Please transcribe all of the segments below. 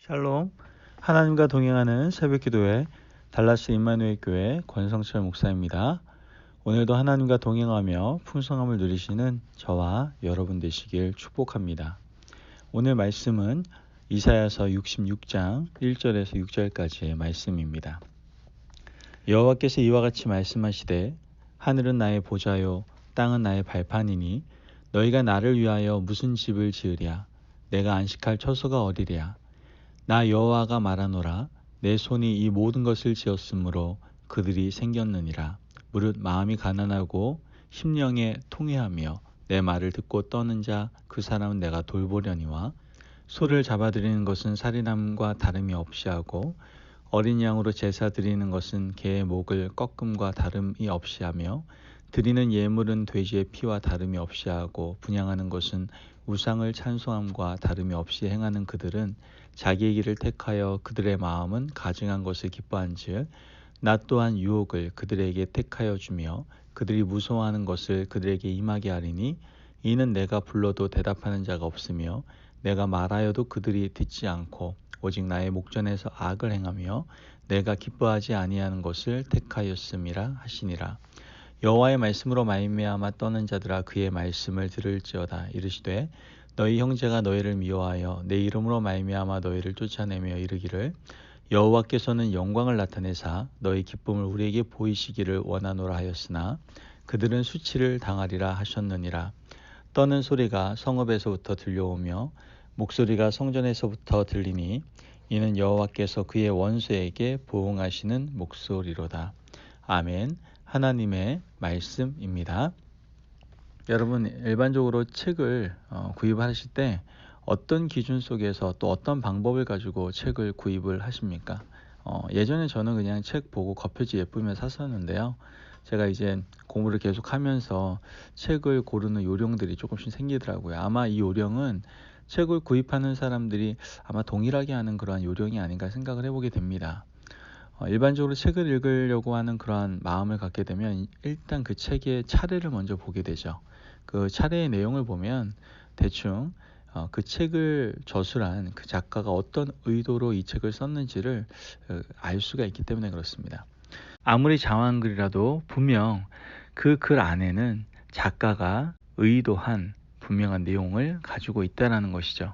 샬롬. 하나님과 동행하는 새벽기도회 달라스 임마누엘 교회 권성철 목사입니다. 오늘도 하나님과 동행하며 풍성함을 누리시는 저와 여러분 되시길 축복합니다. 오늘 말씀은 이사야서 66장 1절에서 6절까지의 말씀입니다. 여호와께서 이와 같이 말씀하시되 하늘은 나의 보좌요 땅은 나의 발판이니 너희가 나를 위하여 무슨 집을 지으랴. 내가 안식할 처소가 어디랴. 나 여호와가 말하노라. 내 손이 이 모든 것을 지었으므로 그들이 생겼느니라. 무릇 마음이 가난하고 심령에 통회하며 내 말을 듣고 떠는 자 그 사람은 내가 돌보려니와 소를 잡아들이는 것은 살인함과 다름이 없이 하고 어린 양으로 제사 드리는 것은 개의 목을 꺾음과 다름이 없이 하며 드리는 예물은 돼지의 피와 다름이 없이 하고 분향하는 것은 우상을 찬송함과 다름이 없이 행하는 그들은 자기의 길을 택하여 그들의 마음은 가증한 것을 기뻐한즉 나 또한 유혹을 그들에게 택하여 주며 그들이 무서워하는 것을 그들에게 임하게 하리니 이는 내가 불러도 대답하는 자가 없으며 내가 말하여도 그들이 듣지 않고 오직 나의 목전에서 악을 행하며 내가 기뻐하지 아니하는 것을 택하였음이라 하시니라. 여호와의 말씀으로 말미암아 떠는 자들아 그의 말씀을 들을지어다. 이르시되 너희 형제가 너희를 미워하여 내 이름으로 말미암아 너희를 쫓아내며 이르기를 여호와께서는 영광을 나타내사 너희 기쁨을 우리에게 보이시기를 원하노라 하였으나 그들은 수치를 당하리라 하셨느니라. 떠는 소리가 성읍에서부터 들려오며 목소리가 성전에서부터 들리니 이는 여호와께서 그의 원수에게 보응하시는 목소리로다. 아멘. 하나님의 말씀입니다. 여러분, 일반적으로 책을 구입하실 때 어떤 기준 속에서 또 어떤 방법을 가지고 책을 구입을 하십니까? 예전에 저는 그냥 책 보고 겉표지 예쁘면 샀었는데요. 제가 이제 공부를 계속 하면서 책을 고르는 요령들이 조금씩 생기더라고요. 아마 이 요령은 책을 구입하는 사람들이 아마 동일하게 하는 그러한 요령이 아닌가 생각을 해보게 됩니다. 일반적으로 책을 읽으려고 하는 그러한 마음을 갖게 되면 일단 그 책의 차례를 먼저 보게 되죠. 그 차례의 내용을 보면 대충 그 책을 저술한 그 작가가 어떤 의도로 이 책을 썼는지를 알 수가 있기 때문에 그렇습니다. 아무리 장황한 글이라도 분명 그 글 안에는 작가가 의도한 분명한 내용을 가지고 있다는 것이죠.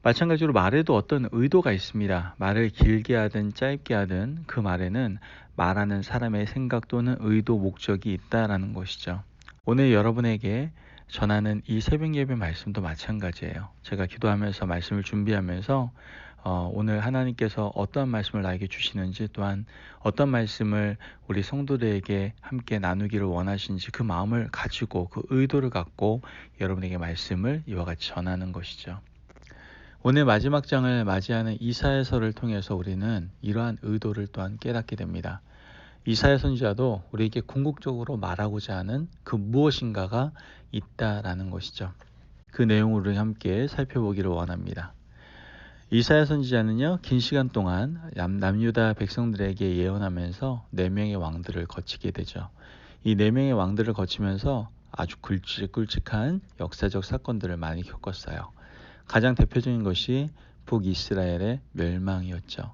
마찬가지로 말에도 어떤 의도가 있습니다. 말을 길게 하든 짧게 하든 그 말에는 말하는 사람의 생각 또는 의도, 목적이 있다라는 것이죠. 오늘 여러분에게 전하는 이 새벽 예배 말씀도 마찬가지예요. 제가 기도하면서 말씀을 준비하면서 오늘 하나님께서 어떠한 말씀을 나에게 주시는지 또한 어떤 말씀을 우리 성도들에게 함께 나누기를 원하시는지 그 마음을 가지고 그 의도를 갖고 여러분에게 말씀을 이와 같이 전하는 것이죠. 오늘 마지막 장을 맞이하는 이사야서를 통해서 우리는 이러한 의도를 또한 깨닫게 됩니다. 이사야 선지자도 우리에게 궁극적으로 말하고자 하는 그 무엇인가가 있다라는 것이죠. 그 내용을 우리 함께 살펴보기를 원합니다. 이사야 선지자는요, 긴 시간 동안 남유다 백성들에게 예언하면서 4명의 왕들을 거치게 되죠. 이 4명의 왕들을 거치면서 아주 굵직굵직한 역사적 사건들을 많이 겪었어요. 가장 대표적인 것이 북이스라엘의 멸망이었죠.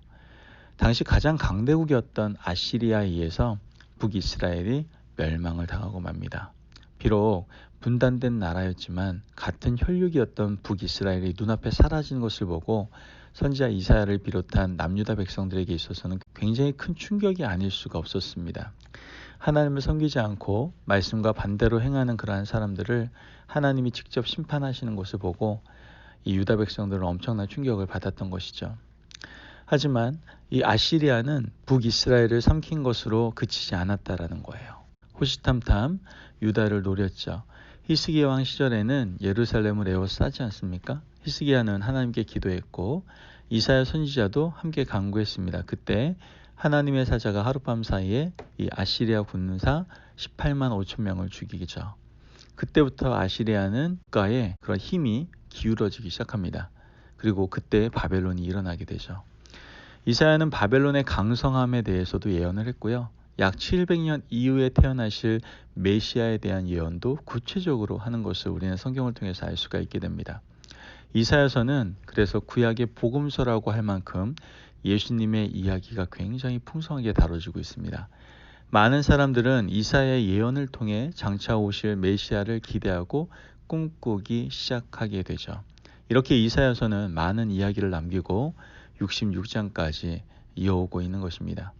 당시 가장 강대국이었던 아시리아에 의해서 북이스라엘이 멸망을 당하고 맙니다. 비록 분단된 나라였지만 같은 혈육이었던 북이스라엘이 눈앞에 사라지는 것을 보고 선지자 이사야를 비롯한 남유다 백성들에게 있어서는 굉장히 큰 충격이 아닐 수가 없었습니다. 하나님을 섬기지 않고 말씀과 반대로 행하는 그러한 사람들을 하나님이 직접 심판하시는 것을 보고 이 유다 백성들은 엄청난 충격을 받았던 것이죠. 하지만 이 아시리아는 북이스라엘을 삼킨 것으로 그치지 않았다라는 거예요. 호시탐탐 유다를 노렸죠. 히스기야 왕 시절에는 예루살렘을 에워싸지 않습니까? 히스기야는 하나님께 기도했고 이사야 선지자도 함께 간구했습니다. 그때 하나님의 사자가 하룻밤 사이에 이 아시리아 군사 18만 5천 명을 죽이죠. 그때부터 아시리아는 국가의 그런 힘이 기울어지기 시작합니다. 그리고 그때 바벨론이 일어나게 되죠. 이사야는 바벨론의 강성함에 대해서도 예언을 했고요. 약 700년 이후에 태어나실 메시아에 대한 예언도 구체적으로 하는 것을 우리는 성경을 통해서 알 수가 있게 됩니다. 이사야서는 그래서 구약의 복음서라고 할 만큼 예수님의 이야기가 굉장히 풍성하게 다뤄지고 있습니다. 많은 사람들은 이사야의 예언을 통해 장차 오실 메시아를 기대하고 꿈꾸기 시작하게 되죠. 이렇게 이사야서는 많은 이야기를 남기고 66장까지 이어오고 있는 것입니다.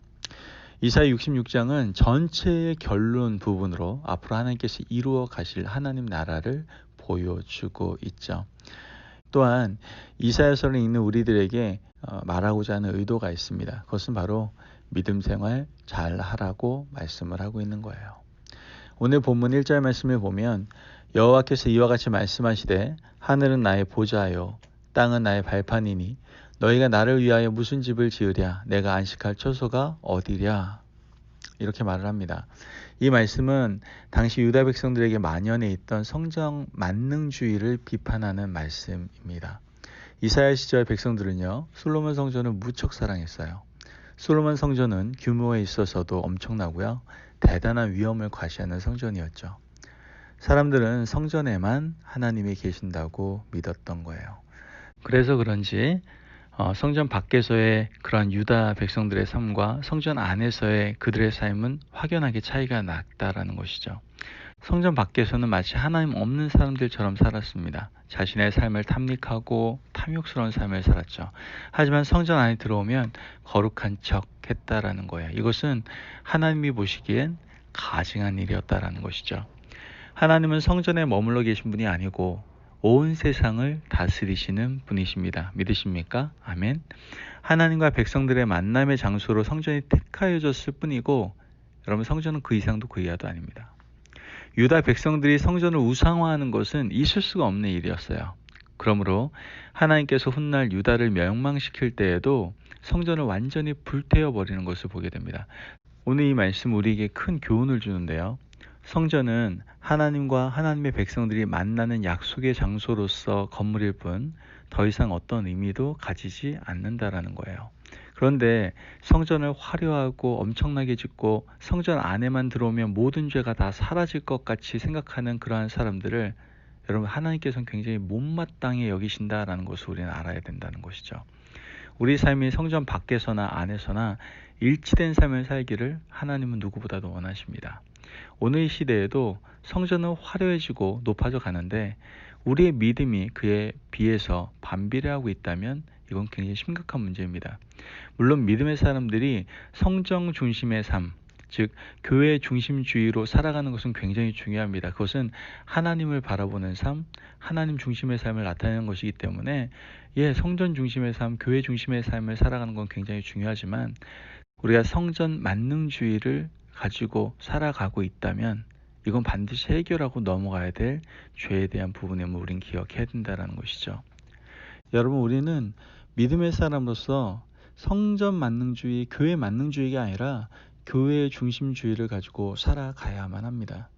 이사야 66장은 전체의 결론 부분으로 앞으로 하나님께서 이루어 가실 하나님 나라를 보여주고 있죠. 또한 이사야서를 읽는 우리들에게 말하고자 하는 의도가 있습니다. 그것은 바로 믿음 생활 잘 하라고 말씀을 하고 있는 거예요. 오늘 본문 1절 말씀을 보면 여호와께서 이와 같이 말씀하시되 하늘은 나의 보좌요 땅은 나의 발판이니 너희가 나를 위하여 무슨 집을 지으랴 내가 안식할 처소가 어디랴 이렇게 말을 합니다. 이 말씀은 당시 유다 백성들에게 만연해 있던 성경 만능주의를 비판하는 말씀입니다. 이사야 시절 백성들은요 솔로몬 성전을 무척 사랑했어요. 솔로몬 성전은 규모에 있어서도 엄청나고요. 대단한 위엄을 과시하는 성전이었죠. 사람들은 성전에만 하나님이 계신다고 믿었던 거예요. 그래서 그런지 성전 밖에서의 그런 유다 백성들의 삶과 성전 안에서의 그들의 삶은 확연하게 차이가 났다라는 것이죠. 성전 밖에서는 마치 하나님 없는 사람들처럼 살았습니다. 자신의 삶을 탐닉하고 탐욕스러운 삶을 살았죠. 하지만 성전 안에 들어오면 거룩한 척 했다라는 거예요. 이것은 하나님이 보시기엔 가증한 일이었다라는 것이죠. 하나님은 성전에 머물러 계신 분이 아니고 온 세상을 다스리시는 분이십니다. 믿으십니까? 아멘. 하나님과 백성들의 만남의 장소로 성전이 택하여졌을 뿐이고 여러분 성전은 그 이상도 그 이하도 아닙니다. 유다 백성들이 성전을 우상화하는 것은 있을 수가 없는 일이었어요. 그러므로 하나님께서 훗날 유다를 멸망시킬 때에도 성전을 완전히 불태워버리는 것을 보게 됩니다. 오늘 이 말씀 우리에게 큰 교훈을 주는데요. 성전은 하나님과 하나님의 백성들이 만나는 약속의 장소로서 건물일 뿐 더 이상 어떤 의미도 가지지 않는다라는 거예요. 그런데 성전을 화려하고 엄청나게 짓고 성전 안에만 들어오면 모든 죄가 다 사라질 것 같이 생각하는 그러한 사람들을 여러분 하나님께서는 굉장히 못마땅히 여기신다라는 것을 우리는 알아야 된다는 것이죠. 우리 삶이 성전 밖에서나 안에서나 일치된 삶을 살기를 하나님은 누구보다도 원하십니다. 오늘 이 시대에도 성전은 화려해지고 높아져 가는데 우리의 믿음이 그에 비해서 반비례하고 있다면 이건 굉장히 심각한 문제입니다. 물론 믿음의 사람들이 성정 중심의 삶, 즉 교회 중심주의로 살아가는 것은 굉장히 중요합니다. 그것은 하나님을 바라보는 삶, 하나님 중심의 삶을 나타내는 것이기 때문에 성전 중심의 삶, 교회 중심의 삶을 살아가는 건 굉장히 중요하지만 우리가 성전 만능주의를 가지고 살아가고 있다면 이건 반드시 해결하고 넘어가야 될 죄에 대한 부분임을 우린 기억해야 된다는 것이죠. 여러분 우리는 믿음의 사람으로서 성전 만능주의, 교회 만능주의가 아니라 교회 중심주의를 가지고 살아가야만 합니다.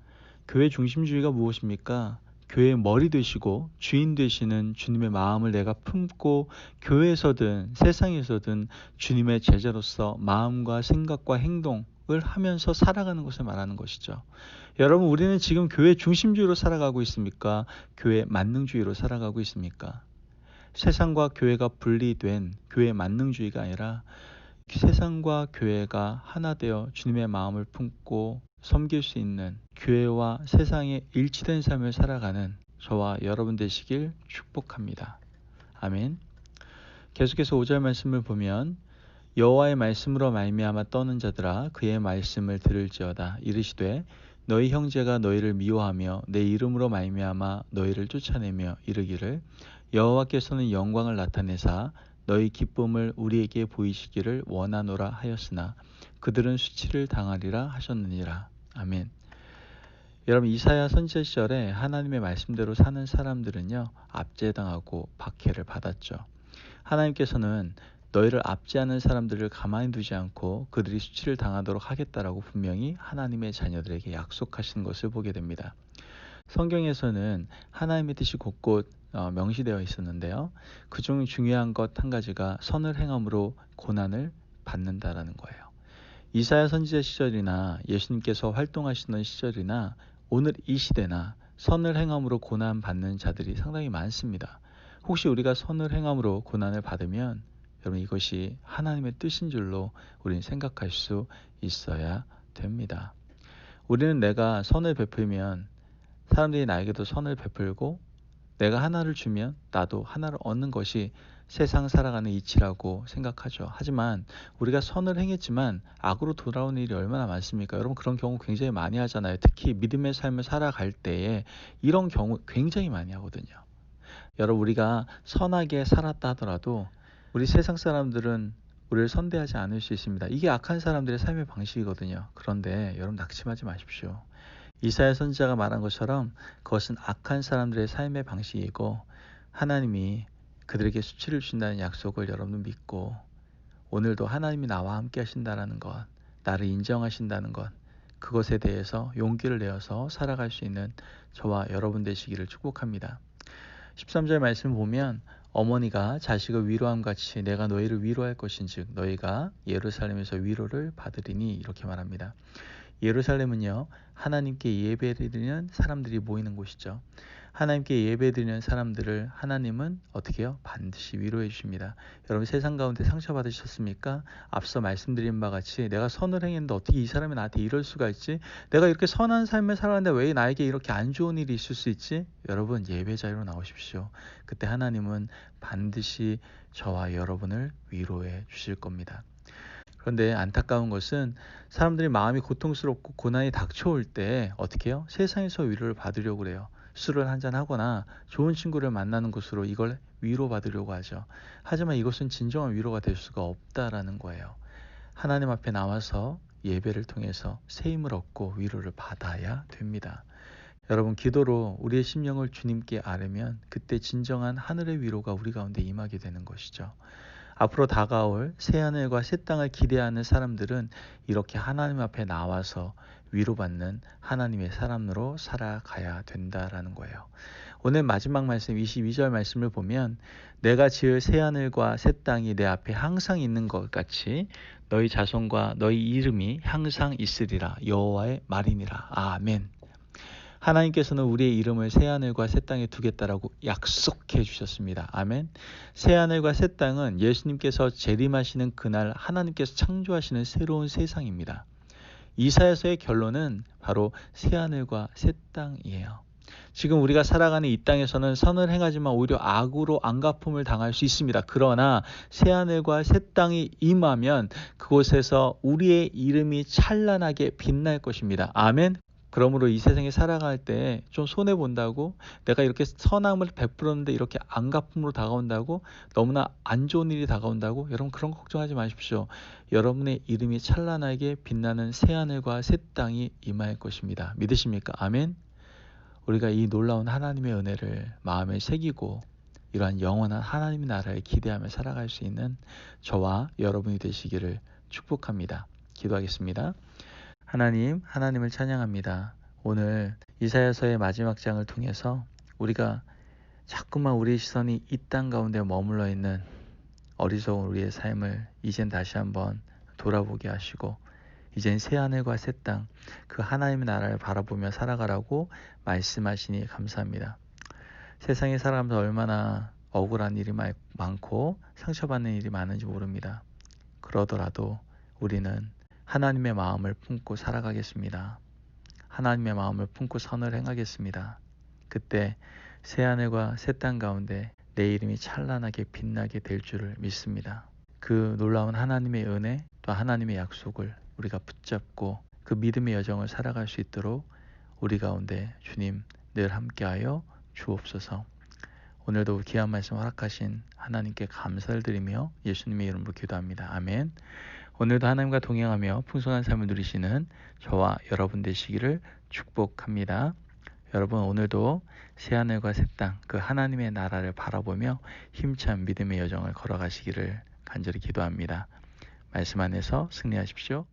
교회 중심주의가 무엇입니까? 교회의 머리 되시고 주인 되시는 주님의 마음을 내가 품고 교회에서든 세상에서든 주님의 제자로서 마음과 생각과 행동을 하면서 살아가는 것을 말하는 것이죠. 여러분 우리는 지금 교회 중심주의로 살아가고 있습니까? 교회 만능주의로 살아가고 있습니까? 세상과 교회가 분리된 교회 만능주의가 아니라 세상과 교회가 하나 되어 주님의 마음을 품고 섬길 수 있는 교회와 세상의 일치된 삶을 살아가는 저와 여러분 되시길 축복합니다. 아멘. 계속해서 5절 말씀을 보면 여호와의 말씀으로 말미암아 떠는 자들아 그의 말씀을 들을지어다 이르시되 너희 형제가 너희를 미워하며 내 이름으로 말미암아 너희를 쫓아내며 이르기를 여호와께서는 영광을 나타내사 너희 기쁨을 우리에게 보이시기를 원하노라 하였으나 그들은 수치를 당하리라 하셨느니라. 아멘. 여러분 이사야 선지자 시절에 하나님의 말씀대로 사는 사람들은요 압제당하고 박해를 받았죠. 하나님께서는 너희를 압제하는 사람들을 가만히 두지 않고 그들이 수치를 당하도록 하겠다라고 분명히 하나님의 자녀들에게 약속하신 것을 보게 됩니다. 성경에서는 하나님의 뜻이 곳곳 명시되어 있었는데요. 그중 중요한 것 한 가지가 선을 행함으로 고난을 받는다라는 거예요. 이사야 선지자 시절이나 예수님께서 활동하시던 시절이나 오늘 이 시대나 선을 행함으로 고난 받는 자들이 상당히 많습니다. 혹시 우리가 선을 행함으로 고난을 받으면 여러분 이것이 하나님의 뜻인 줄로 우리는 생각할 수 있어야 됩니다. 우리는 내가 선을 베풀면 사람들이 나에게도 선을 베풀고 내가 하나를 주면 나도 하나를 얻는 것이 세상 살아가는 이치라고 생각하죠. 하지만 우리가 선을 행했지만 악으로 돌아오는 일이 얼마나 많습니까? 여러분 그런 경우 굉장히 많이 하잖아요. 특히 믿음의 삶을 살아갈 때에 이런 경우 굉장히 많이 하거든요. 여러분 우리가 선하게 살았다 하더라도 우리 세상 사람들은 우리를 선대하지 않을 수 있습니다. 이게 악한 사람들의 삶의 방식이거든요. 그런데 여러분 낙심하지 마십시오. 이사야 선지자가 말한 것처럼 그것은 악한 사람들의 삶의 방식이고 하나님이 그들에게 수치를 주신다는 약속을 여러분은 믿고 오늘도 하나님이 나와 함께 하신다는 것, 나를 인정하신다는 것, 그것에 대해서 용기를 내어서 살아갈 수 있는 저와 여러분 되시기를 축복합니다. 13절 말씀 보면 어머니가 자식을 위로함 같이 내가 너희를 위로할 것인즉 너희가 예루살렘에서 위로를 받으리니 이렇게 말합니다. 예루살렘은요 하나님께 예배드리는 사람들이 모이는 곳이죠. 하나님께 예배드리는 사람들을 하나님은 어떻게 해요? 반드시 위로해 주십니다. 여러분 세상 가운데 상처받으셨습니까? 앞서 말씀드린 바 같이 내가 선을 행했는데 어떻게 이 사람이 나한테 이럴 수가 있지? 내가 이렇게 선한 삶을 살았는데 왜 나에게 이렇게 안 좋은 일이 있을 수 있지? 여러분 예배 자리로 나오십시오. 그때 하나님은 반드시 저와 여러분을 위로해 주실 겁니다. 그런데 안타까운 것은 사람들이 마음이 고통스럽고 고난이 닥쳐올 때 어떻게 해요? 세상에서 위로를 받으려고 그래요. 술을 한잔하거나 좋은 친구를 만나는 것으로 이걸 위로받으려고 하죠. 하지만 이것은 진정한 위로가 될 수가 없다라는 거예요. 하나님 앞에 나와서 예배를 통해서 새 힘을 얻고 위로를 받아야 됩니다. 여러분 기도로 우리의 심령을 주님께 아뢰면 그때 진정한 하늘의 위로가 우리 가운데 임하게 되는 것이죠. 앞으로 다가올 새하늘과 새 땅을 기대하는 사람들은 이렇게 하나님 앞에 나와서 위로받는 하나님의 사람으로 살아가야 된다라는 거예요. 오늘 마지막 말씀 22절 말씀을 보면 내가 지을 새하늘과 새 땅이 내 앞에 항상 있는 것 같이 너희 자손과 너희 이름이 항상 있으리라 여호와의 말이니라. 아멘. 하나님께서는 우리의 이름을 새하늘과 새 땅에 두겠다라고 약속해 주셨습니다. 아멘. 새하늘과 새 땅은 예수님께서 재림하시는 그날 하나님께서 창조하시는 새로운 세상입니다. 이사야서의 결론은 바로 새하늘과 새 땅이에요. 지금 우리가 살아가는 이 땅에서는 선을 행하지만 오히려 악으로 안갚음을 당할 수 있습니다. 그러나 새하늘과 새 땅이 임하면 그곳에서 우리의 이름이 찬란하게 빛날 것입니다. 아멘. 그러므로 이 세상에 살아갈 때 좀 손해본다고 내가 이렇게 선함을 베풀었는데 이렇게 안갚음으로 다가온다고 너무나 안 좋은 일이 다가온다고 여러분 그런 거 걱정하지 마십시오. 여러분의 이름이 찬란하게 빛나는 새하늘과 새 땅이 임할 것입니다. 믿으십니까? 아멘. 우리가 이 놀라운 하나님의 은혜를 마음에 새기고 이러한 영원한 하나님의 나라에 기대하며 살아갈 수 있는 저와 여러분이 되시기를 축복합니다. 기도하겠습니다. 하나님을 찬양합니다. 오늘 이사야서의 마지막 장을 통해서 우리가 자꾸만 우리의 시선이 이 땅 가운데 머물러 있는 어리석은 우리의 삶을 이젠 다시 한번 돌아보게 하시고 이젠 새하늘과 새 땅 그 하나님의 나라를 바라보며 살아가라고 말씀하시니 감사합니다. 세상에 살아가면서 얼마나 억울한 일이 많고 상처받는 일이 많은지 모릅니다. 그러더라도 우리는 하나님의 마음을 품고 살아가겠습니다. 하나님의 마음을 품고 선을 행하겠습니다. 그때 새하늘과 새 땅 가운데 내 이름이 찬란하게 빛나게 될 줄을 믿습니다. 그 놀라운 하나님의 은혜 또 하나님의 약속을 우리가 붙잡고 그 믿음의 여정을 살아갈 수 있도록 우리 가운데 주님 늘 함께하여 주옵소서. 오늘도 귀한 말씀 허락하신 하나님께 감사를 드리며 예수님의 이름으로 기도합니다. 아멘. 오늘도 하나님과 동행하며 풍성한 삶을 누리시는 저와 여러분 되시기를 축복합니다. 여러분 오늘도 새하늘과 새 땅 그 하나님의 나라를 바라보며 힘찬 믿음의 여정을 걸어가시기를 간절히 기도합니다. 말씀 안에서 승리하십시오.